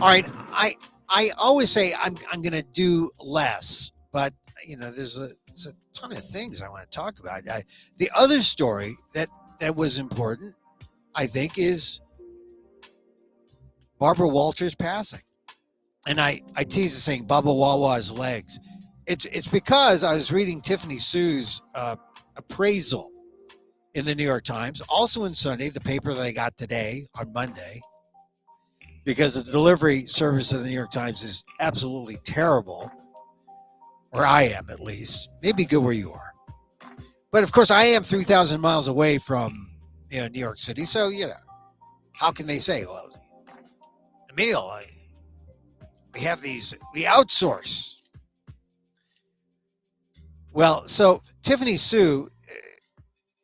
All right, I always say I'm going to do less, but there's a ton of things I want to talk about. The other story that was important, I think, is Barbara Walters passing. And I tease the saying Baba WaWa's legs. It's because I was reading Tiffany Sue's appraisal in the New York Times, also in Sunday, the paper that I got today on Monday, because the delivery service of the New York Times is absolutely terrible, where I am at least. Maybe good where you are. But of course, I am 3,000 miles away from New York City, so how can they say, well, Emil, we outsource. Well, so Tiffany Sue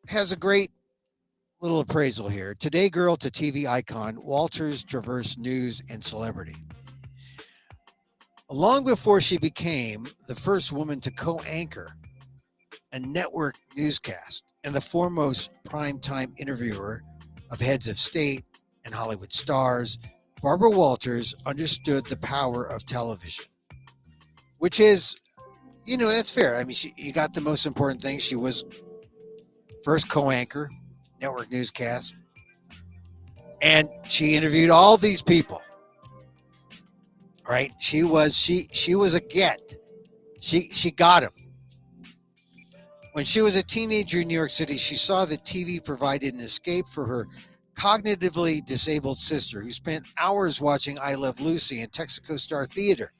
has a great little appraisal here. Today girl to TV icon, Walters traversed news and celebrity. Long before she became the first woman to co-anchor a network newscast and the foremost primetime interviewer of heads of state and Hollywood stars, Barbara Walters understood the power of television, which is, that's fair. I mean, you got the most important thing. She was first co-anchor, network newscast, and she interviewed all these people. Right? She was a get. She got him. When she was a teenager in New York City, she saw that TV provided an escape for her cognitively disabled sister, who spent hours watching I Love Lucy and Texaco Star Theater.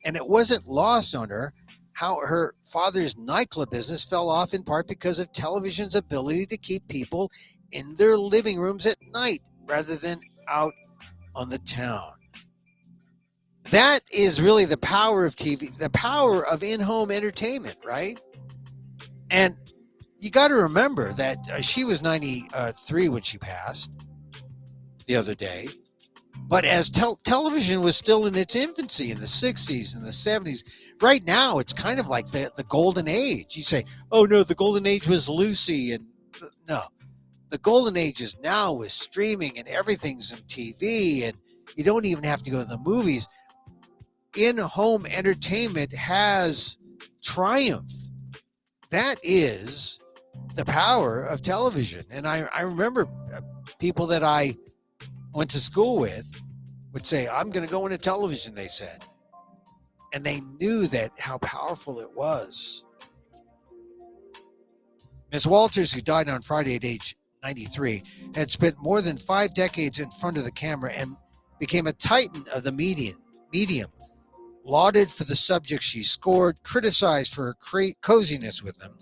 And it wasn't lost on her how her father's nightclub business fell off, in part because of television's ability to keep people in their living rooms at night rather than out on the town. That is really the power of TV, the power of in-home entertainment, right? And you got to remember that she was 93 when she passed the other day. But as television was still in its infancy in the 60s and the 70s, right now it's kind of like the golden age. You say, oh no, the golden age was Lucy. And no, the golden age is now with streaming and everything's in TV, and you don't even have to go to the movies. In-home entertainment has triumphed. That is the power of television. And I remember people that I went to school with would say, I'm going to go into television, they said. And they knew that how powerful it was. Ms. Walters, who died on Friday at age 93, had spent more than 5 decades in front of the camera and became a titan of the medium, lauded for the subjects she scored, criticized for her coziness with them.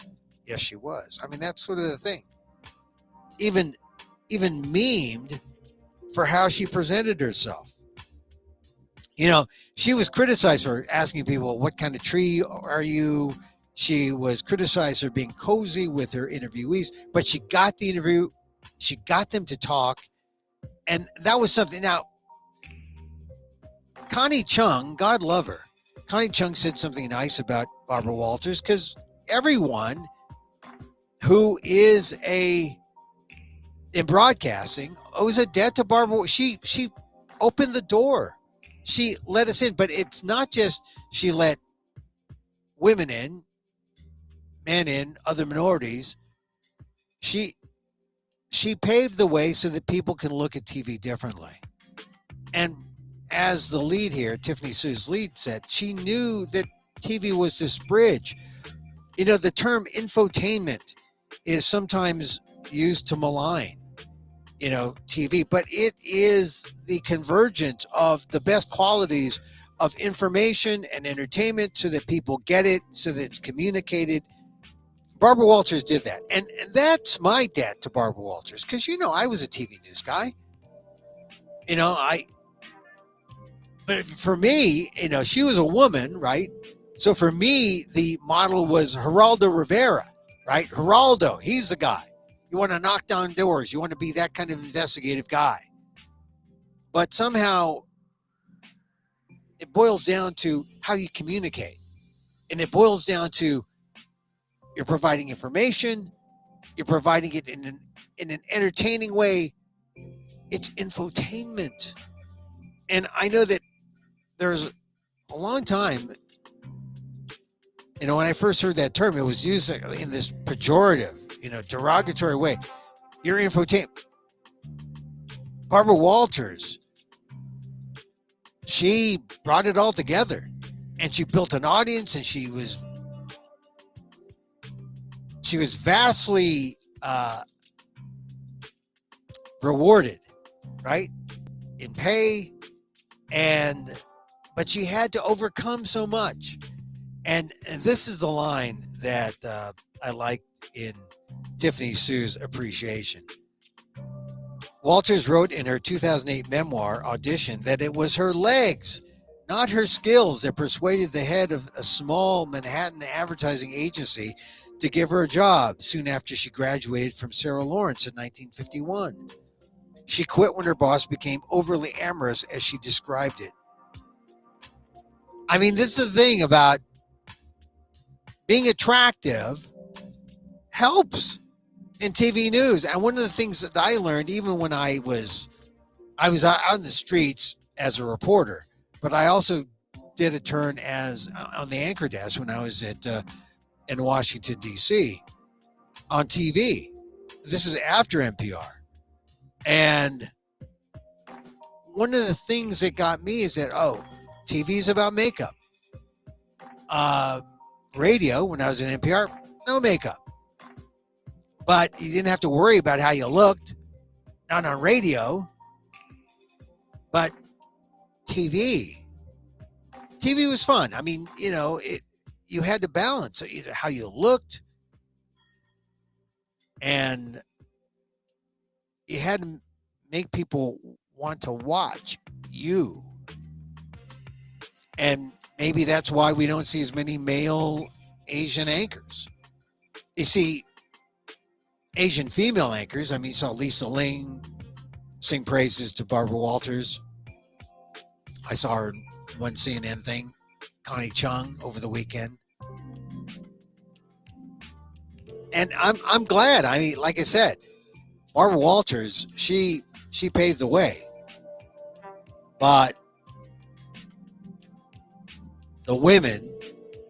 Yes, she was. I mean, that's sort of the thing. Even memed for how she presented herself. She was criticized for asking people, what kind of tree are you? She was criticized for being cozy with her interviewees, but she got the interview. She got them to talk. And that was something. Now, Connie Chung, God love her, Connie Chung said something nice about Barbara Walters, because everyone who is in broadcasting owes a debt to Barbara. She opened the door she let us in, but it's not just she let women in, men in, other minorities. She paved the way so that people can look at TV differently. And as the lead here, Tiffany Sue's lead said, she knew that TV was this bridge. You know, the term infotainment is sometimes used to malign, TV, but it is the convergence of the best qualities of information and entertainment so that people get it, so that it's communicated. Barbara Walters did that. And that's my debt to Barbara Walters, because, I was a TV news guy. But for me, she was a woman, right? So for me, the model was Geraldo Rivera, right? Geraldo, he's the guy. You want to knock down doors. You want to be that kind of investigative guy. But somehow it boils down to how you communicate. And it boils down to you're providing information. You're providing it in an entertaining way. It's infotainment. And I know that there's a long time, when I first heard that term, it was used in this pejorative, derogatory way. You're infotainment. Barbara Walters, she brought it all together, and she built an audience, and she was vastly rewarded, right, in pay, but she had to overcome so much. And this is the line that I liked in Tiffany Sue's appreciation. Walters wrote in her 2008 memoir, Audition, that it was her legs, not her skills, that persuaded the head of a small Manhattan advertising agency to give her a job soon after she graduated from Sarah Lawrence in 1951. She quit when her boss became overly amorous, as she described it. I mean, this is the thing about being attractive helps in TV news. And one of the things that I learned, even when I was out on the streets as a reporter, but I also did a turn as on the anchor desk when I was in Washington, D.C. on TV. This is after NPR. And one of the things that got me is that, TV is about makeup. Radio, when I was in NPR, no makeup. But you didn't have to worry about how you looked. Not on radio. But TV was fun. I mean, you had to balance how you looked, and you had to make people want to watch you. And maybe that's why we don't see as many male Asian anchors. You see Asian female anchors. I mean, you saw Lisa Ling sing praises to Barbara Walters. I saw her in one CNN thing, Connie Chung, over the weekend. And I'm glad. I mean, like I said, Barbara Walters, she paved the way. But the women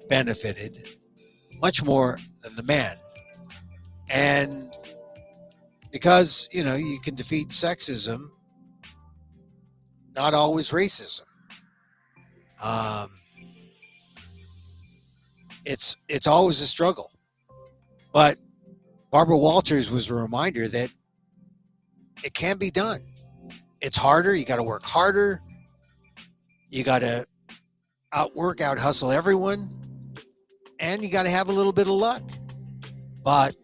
benefited much more than the men. And because, you can defeat sexism, not always racism. It's always a struggle. But Barbara Walters was a reminder that it can be done. It's harder. You got to work harder. You got to out hustle everyone. And you got to have a little bit of luck. But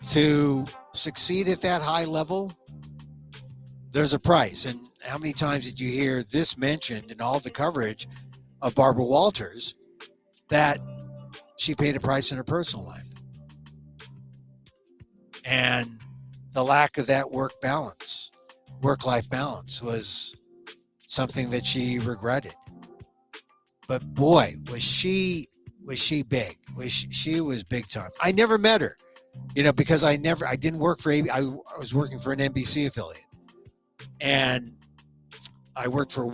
to succeed at that high level, there's a price. And how many times did you hear this mentioned in all the coverage of Barbara Walters, that she paid a price in her personal life? And the lack of that work-life balance was something that she regretted. But boy, was she big. She was big time. I never met her, because I didn't work for I was working for an NBC affiliate. And I worked for an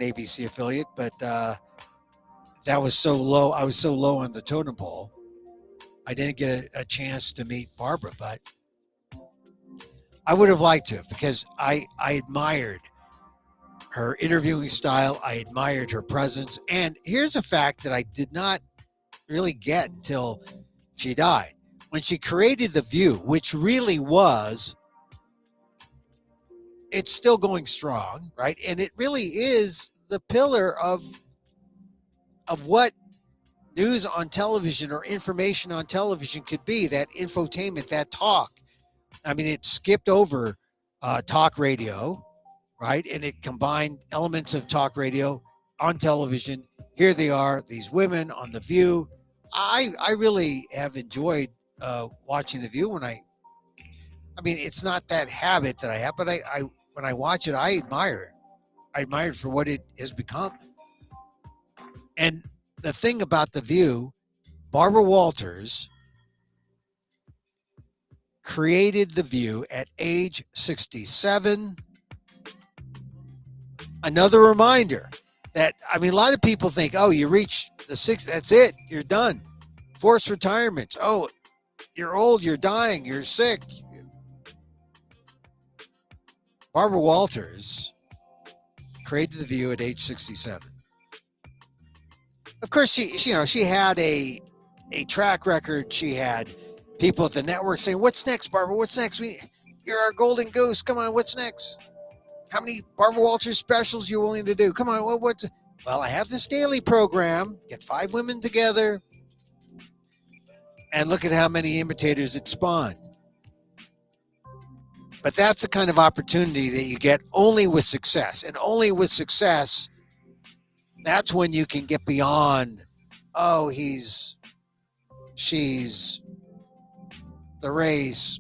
ABC affiliate, but that was so low. I was so low on the totem pole. I didn't get a chance to meet Barbara, but I would have liked to, because I admired her interviewing style. I admired her presence. And here's a fact that I did not really get until she died. When she created The View, which really was, it's still going strong, right? And it really is the pillar of what news on television or information on television could be, that infotainment, that talk. I mean, it skipped over talk radio, right? And it combined elements of talk radio on television. Here they are, these women on The View. I really have enjoyed watching The View. I mean, it's not that habit that I have, but I when I watch it, I admire it. I admire it for what it has become. And the thing about The View, Barbara Walters created The View at age 67. Another reminder that, I mean, a lot of people think, oh, you reach the 60, that's it, you're done. Forced retirement. Oh, you're old, you're dying, you're sick. Barbara Walters created The View at age 67. Of course, she had a track record. She had people at the network saying, "What's next, Barbara? What's next? You're our golden goose. Come on, what's next? How many Barbara Walters specials you willing to do? Come on, what's?" Well, I have this daily program. Get 5 women together, and look at how many imitators it spawned. But that's the kind of opportunity that you get only with success, and only with success. That's when you can get beyond, oh, she's, the race,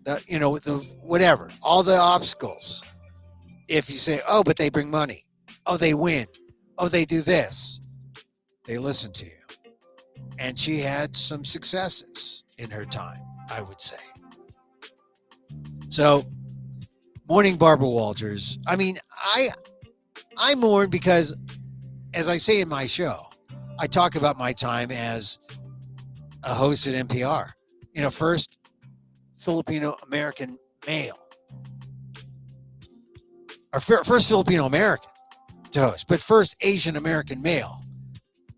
the whatever, all the obstacles. If you say, oh, but they bring money, oh, they win, oh, they do this, they listen to you. And she had some successes in her time, I would say. So, mourning Barbara Walters. I mean, I mourn because, as I say in my show, I talk about my time as a host at NPR. First Filipino American male, or first Filipino American to host, but first Asian American male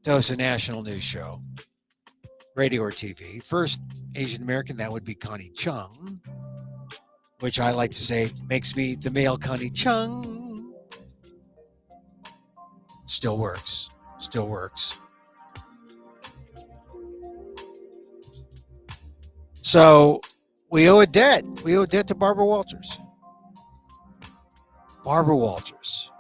to host a national news show, radio or TV. First Asian American, that would be Connie Chung, which I like to say makes me the male Connie Chung. Still works. So we owe a debt. We owe a debt to Barbara Walters. Barbara Walters.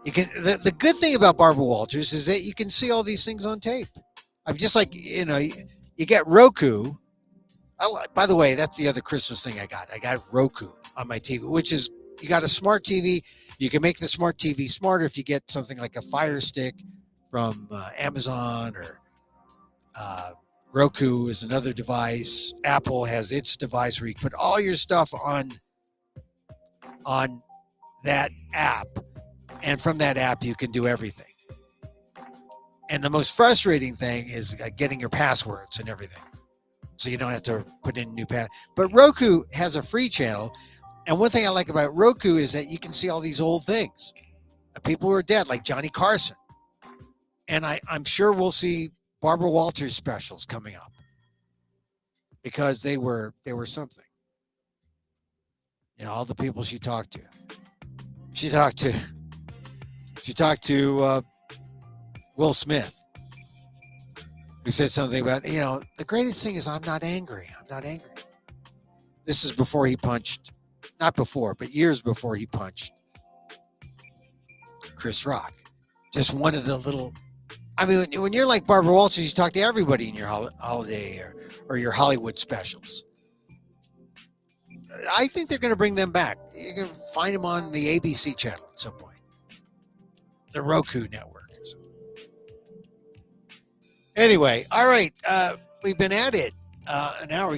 You can. The good thing about Barbara Walters is that you can see all these things on tape. I'm just like, you get Roku. By the way, that's the other Christmas thing I got. I got Roku on my TV, which is, you got a smart TV. You can make the smart TV smarter if you get something like a Fire Stick from Amazon, or Roku is another device. Apple has its device where you put all your stuff on that app, and from that app you can do everything. And the most frustrating thing is getting your passwords and everything, so you don't have to put in new pass. But Roku has a free channel, and one thing I like about Roku is that you can see all these old things, people who are dead, like Johnny Carson. And I'm sure we'll see Barbara Walters specials coming up, because they were something. All the people she talked to. She talked to Will Smith, who said something about, the greatest thing is I'm not angry. This is before he punched, not before, but years before he punched Chris Rock. Just one of the little, I mean, when you're like Barbara Walters, you talk to everybody in your holiday or your Hollywood specials. I think they're going to bring them back. You can find them on the ABC channel at some point, the Roku network. Anyway, all right, we've been at it an hour.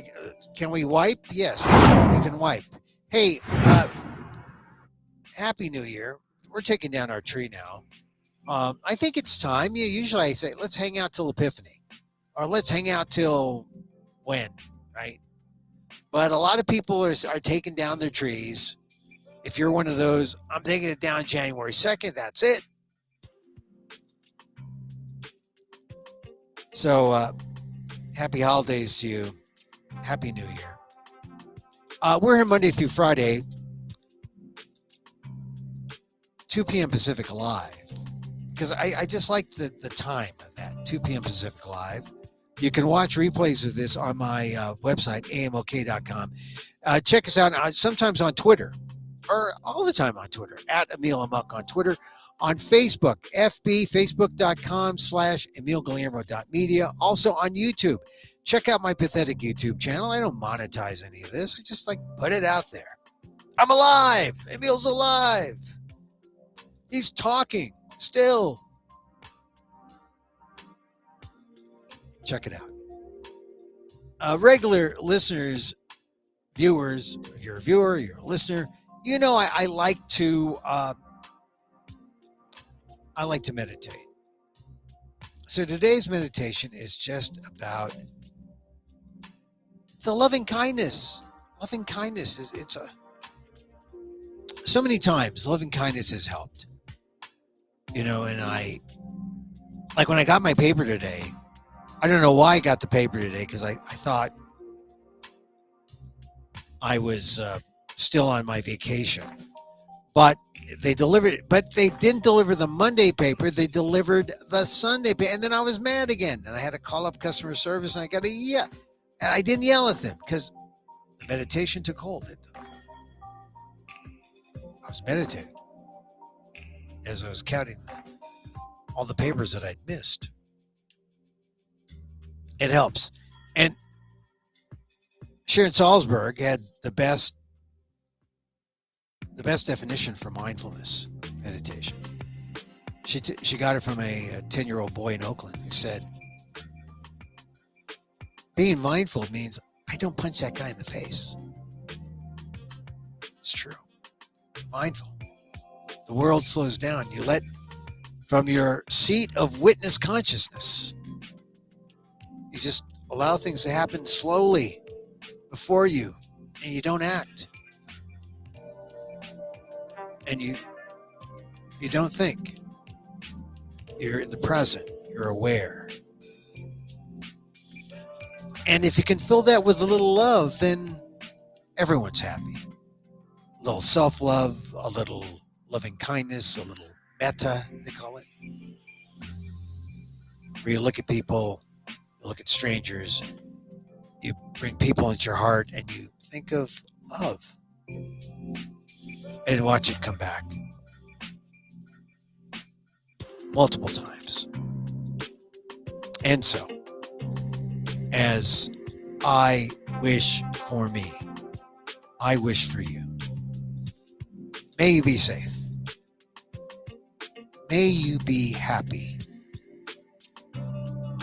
Can we wipe? Yes, we can wipe. Hey, Happy New Year. We're taking down our tree now. I think it's time. Usually I say, let's hang out till Epiphany, or let's hang out till when, right? But a lot of people are taking down their trees. If you're one of those, I'm taking it down January 2nd. That's it. So happy holidays to you. Happy New Year. We're here Monday through Friday, 2 p.m. Pacific Live. Because I just like the time of that, 2 p.m. Pacific Live. You can watch replays of this on my website, amok.com. Check us out sometimes on Twitter, or all the time on Twitter, at Emil Amok on Twitter. On Facebook, facebook.com/EmilGuillermo.media. Also on YouTube. Check out my pathetic YouTube channel. I don't monetize any of this. I just put it out there. I'm alive. Emil's alive. He's talking still. Check it out. Regular listeners, viewers, if you're a viewer, you're a listener, I like to meditate. So today's meditation is just about the loving kindness. Loving kindness is so many times loving kindness has helped. And I when I got my paper today, I don't know why I got the paper today, because I thought I was still on my vacation. But they delivered it. But they didn't deliver the Monday paper. They delivered the Sunday paper. And then I was mad again. And I had to call up customer service, and I got and I didn't yell at them because the meditation took hold. I was meditating as I was counting all the papers that I'd missed. It helps. And Sharon Salzberg had the best definition for mindfulness meditation. She got it from a 10-year-old boy in Oakland who said, being mindful means I don't punch that guy in the face. It's true. Mindful. The world slows down. You let from your seat of witness consciousness. You just allow things to happen slowly before you, and you don't act. And you don't think. You're in the present. You're aware. And if you can fill that with a little love, then everyone's happy. A little self-love, a little loving kindness, a little metta, they call it. Where you look at people, you look at strangers, you bring people into your heart, and you think of love. And watch it come back. Multiple times. And so, as I wish for me, I wish for you. May you be safe. May you be happy.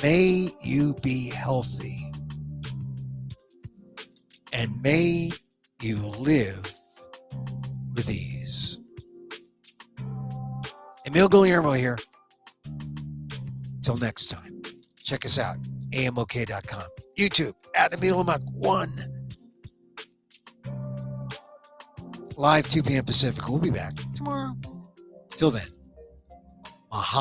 May you be healthy. And may you live with ease. Emil Guillermo here. Till next time. Check us out. amok.com. YouTube at Emil Amok 1. Live 2 p.m. Pacific. We'll be back tomorrow. Till then. Mahalo.